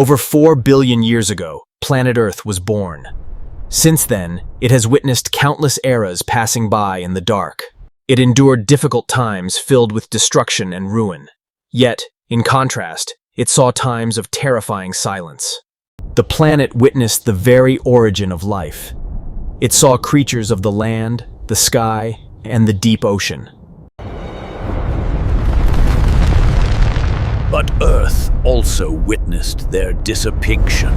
Over 4 billion years ago, planet Earth was born. Since then, it has witnessed countless eras passing by in the dark. It endured difficult times filled with destruction and ruin. Yet, in contrast, it saw times of terrifying silence. The planet witnessed the very origin of life. It saw creatures of the land, the sky, and the deep ocean. But Earth also witnessed their dissipation.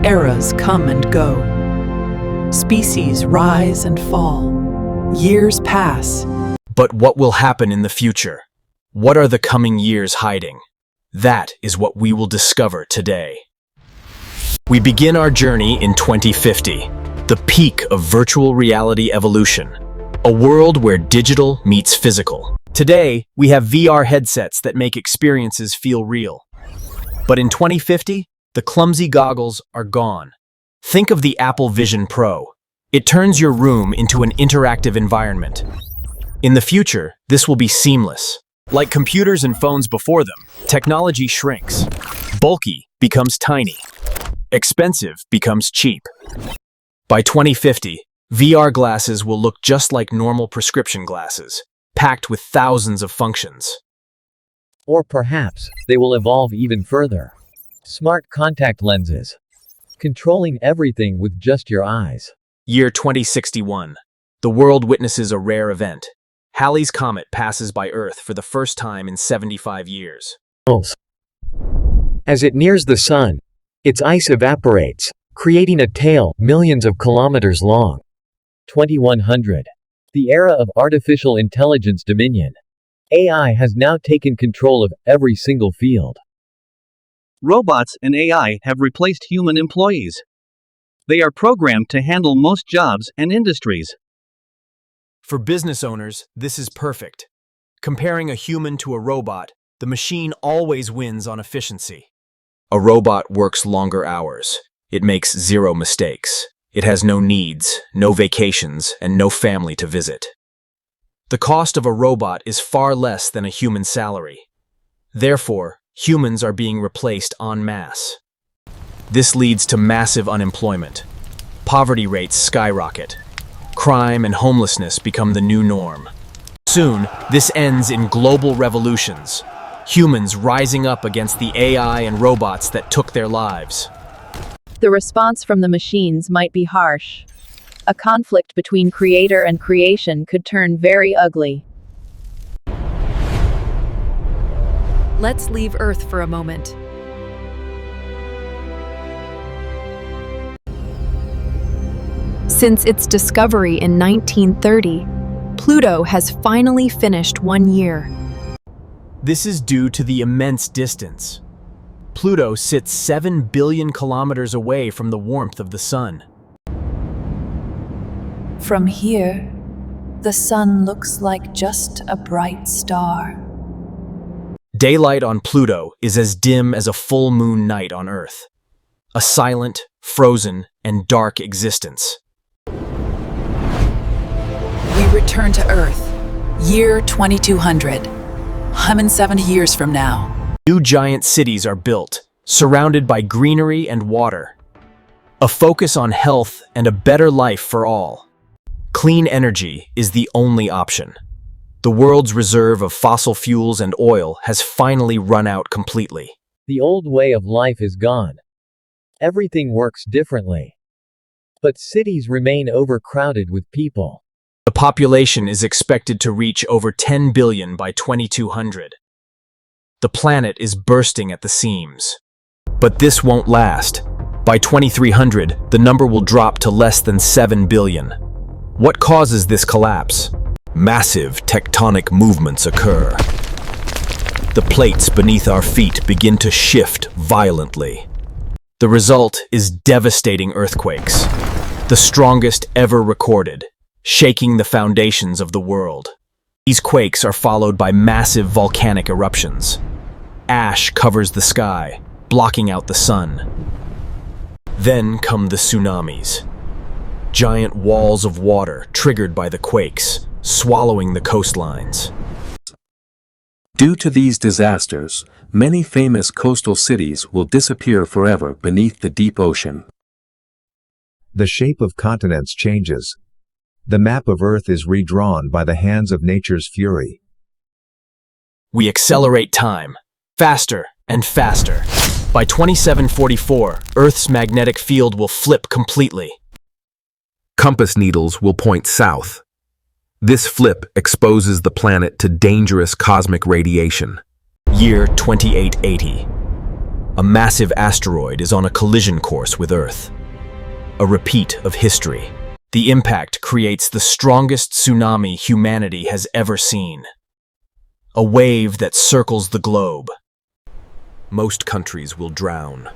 Eras come and go. Species rise and fall. Years pass. But what will happen in the future? What are the coming years hiding? That is what we will discover today. We begin our journey in 2050, the peak of virtual reality evolution, a world where digital meets physical. Today, we have VR headsets that make experiences feel real. But in 2050, the clumsy goggles are gone. Think of the Apple Vision Pro. It turns your room into an interactive environment. In the future, this will be seamless. Like computers and phones before them, technology shrinks. Bulky becomes tiny. Expensive becomes cheap. By 2050, VR glasses will look just like normal prescription glasses, packed with thousands of functions. Or perhaps, they will evolve even further. Smart contact lenses. Controlling everything with just your eyes. Year 2061. The world witnesses a rare event. Halley's Comet passes by Earth for the first time in 75 years. As it nears the sun, its ice evaporates, creating a tail millions of kilometers long. 2100. The era of artificial intelligence dominion. AI has now taken control of every single field. Robots and AI have replaced human employees. They are programmed to handle most jobs and industries. For business owners, this is perfect. Comparing a human to a robot, the machine always wins on efficiency. A robot works longer hours. It makes zero mistakes. It has no needs, no vacations, and no family to visit. The cost of a robot is far less than a human salary. Therefore, humans are being replaced en masse. This leads to massive unemployment. Poverty rates skyrocket. Crime and homelessness become the new norm. Soon, this ends in global revolutions. Humans rising up against the AI and robots that took their lives. The response from the machines might be harsh. A conflict between creator and creation could turn very ugly. Let's leave Earth for a moment. Since its discovery in 1930, Pluto has finally finished 1 year. This is due to the immense distance. Pluto sits 7 billion kilometers away from the warmth of the sun. From here, the sun looks like just a bright star. Daylight on Pluto is as dim as a full moon night on Earth. A silent, frozen, and dark existence. We return to Earth, year 2200. 170 years from now. New giant cities are built, surrounded by greenery and water. A focus on health and a better life for all. Clean energy is the only option. The world's reserve of fossil fuels and oil has finally run out completely. The old way of life is gone. Everything works differently. But cities remain overcrowded with people. The population is expected to reach over 10 billion by 2200. The planet is bursting at the seams. But this won't last. By 2300, the number will drop to less than 7 billion. What causes this collapse? Massive tectonic movements occur. The plates beneath our feet begin to shift violently. The result is devastating earthquakes, the strongest ever recorded, shaking the foundations of the world. These quakes are followed by massive volcanic eruptions. Ash covers the sky, blocking out the sun. Then come the tsunamis. Giant walls of water triggered by the quakes, swallowing the coastlines. Due to these disasters, many famous coastal cities will disappear forever beneath the deep ocean. The shape of continents changes. The map of Earth is redrawn by the hands of nature's fury. We accelerate time, faster and faster. By 2744, Earth's magnetic field will flip completely. Compass needles will point south. This flip exposes the planet to dangerous cosmic radiation. Year 2880. A massive asteroid is on a collision course with Earth. A repeat of history. The impact creates the strongest tsunami humanity has ever seen. A wave that circles the globe. Most countries will drown.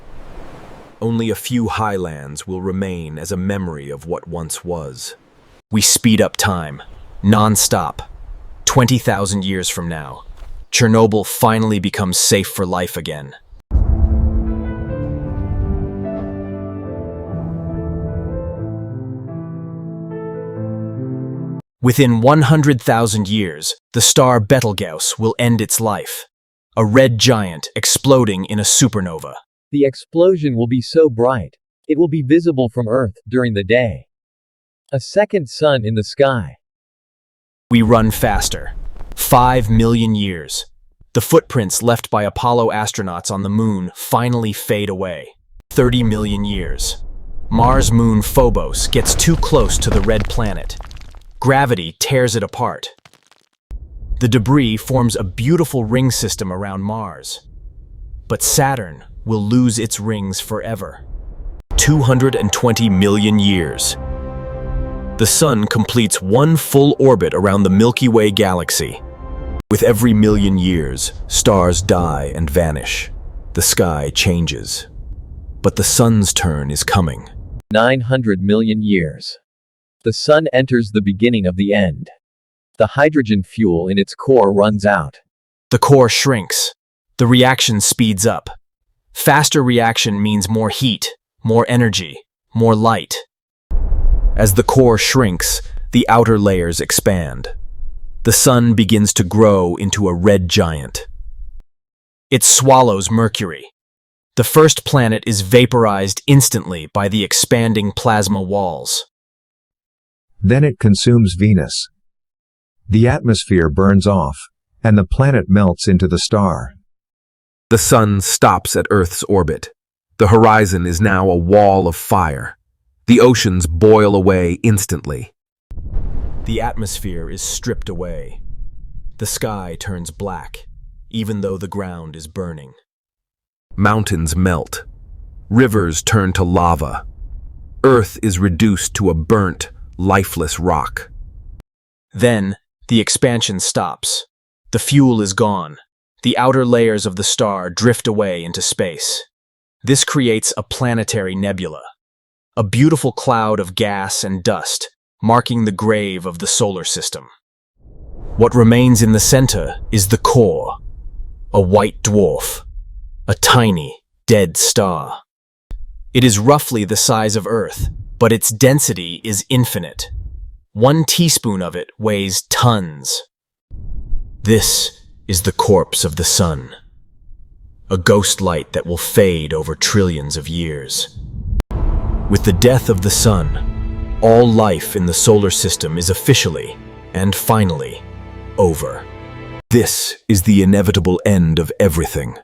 Only a few highlands will remain as a memory of what once was. We speed up time, non-stop. 20,000 years from now, Chernobyl finally becomes safe for life again. Within 100,000 years, the star Betelgeuse will end its life. A red giant exploding in a supernova. The explosion will be so bright, it will be visible from Earth during the day. A second sun in the sky. We run faster. 5 million years. The footprints left by Apollo astronauts on the moon finally fade away. 30 million years. Mars' moon Phobos gets too close to the red planet. Gravity tears it apart. The debris forms a beautiful ring system around Mars. But Saturn will lose its rings forever. 220 million years. The Sun completes one full orbit around the Milky Way galaxy. With every million years, stars die and vanish. The sky changes. But the Sun's turn is coming. 900 million years. The Sun enters the beginning of the end. The hydrogen fuel in its core runs out. The core shrinks. The reaction speeds up. Faster reaction means more heat, more energy, more light. As the core shrinks, the outer layers expand. The Sun begins to grow into a red giant. It swallows Mercury. The first planet is vaporized instantly by the expanding plasma walls. Then it consumes Venus. The atmosphere burns off, and the planet melts into the star. The Sun stops at Earth's orbit. The horizon is now a wall of fire. The oceans boil away instantly. The atmosphere is stripped away. The sky turns black, even though the ground is burning. Mountains melt. Rivers turn to lava. Earth is reduced to a burnt, lifeless rock. Then, the expansion stops. The fuel is gone. The outer layers of the star drift away into space. This creates a planetary nebula. A beautiful cloud of gas and dust, marking the grave of the solar system. What remains in the center is the core, a white dwarf, a tiny, dead star. It is roughly the size of Earth, but its density is infinite. 1 teaspoon of it weighs tons. This is the corpse of the Sun, a ghost light that will fade over trillions of years. With the death of the Sun, all life in the solar system is officially and finally over. This is the inevitable end of everything.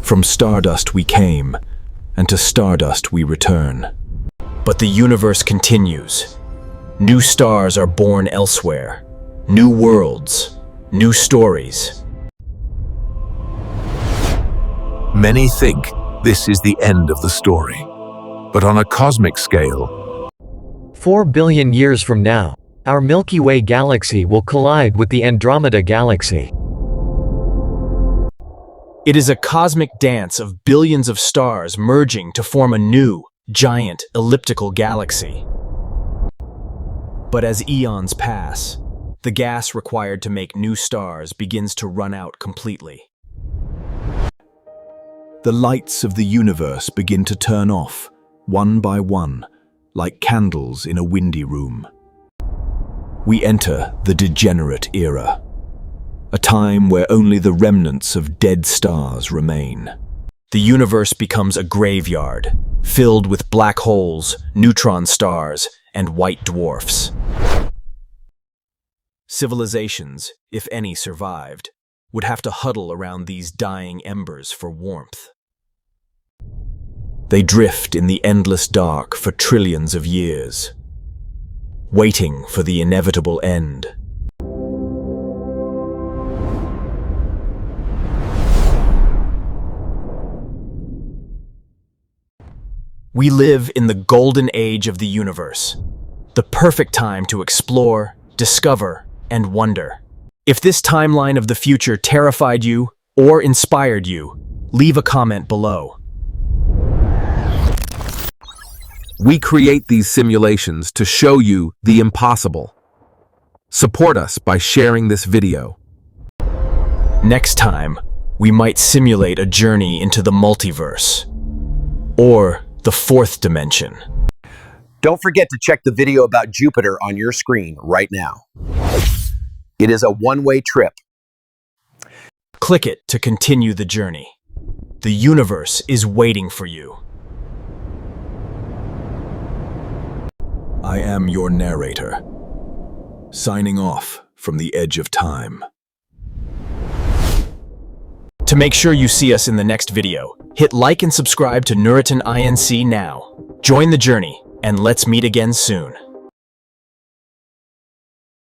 From stardust we came, and to stardust we return. But the universe continues. New stars are born elsewhere. New worlds. New stories. Many think this is the end of the story. But on a cosmic scale, 4 billion years from now, our Milky Way galaxy will collide with the Andromeda galaxy. It is a cosmic dance of billions of stars merging to form a new, giant, elliptical galaxy. But as eons pass, the gas required to make new stars begins to run out completely. The lights of the universe begin to turn off, one by one, like candles in a windy room. We enter the degenerate era. a time where only the remnants of dead stars remain. The universe becomes a graveyard, filled with black holes, neutron stars, and white dwarfs. Civilizations, if any survived, would have to huddle around these dying embers for warmth. They drift in the endless dark for trillions of years, waiting for the inevitable end. We live in the golden age of the universe, the perfect time to explore, discover, and wonder. If this timeline of the future terrified you or inspired you, leave a comment below. We create these simulations to show you the impossible. Support us by sharing this video. Next time, we might simulate a journey into the multiverse, or the fourth dimension. Don't forget to check the video about Jupiter on your screen right now. It is a one-way trip. Click it to continue the journey. The universe is waiting for you. I am your narrator, signing off from the edge of time. To make sure you see us in the next video, hit like and subscribe to Neuriton INC now. Join the journey, and let's meet again soon.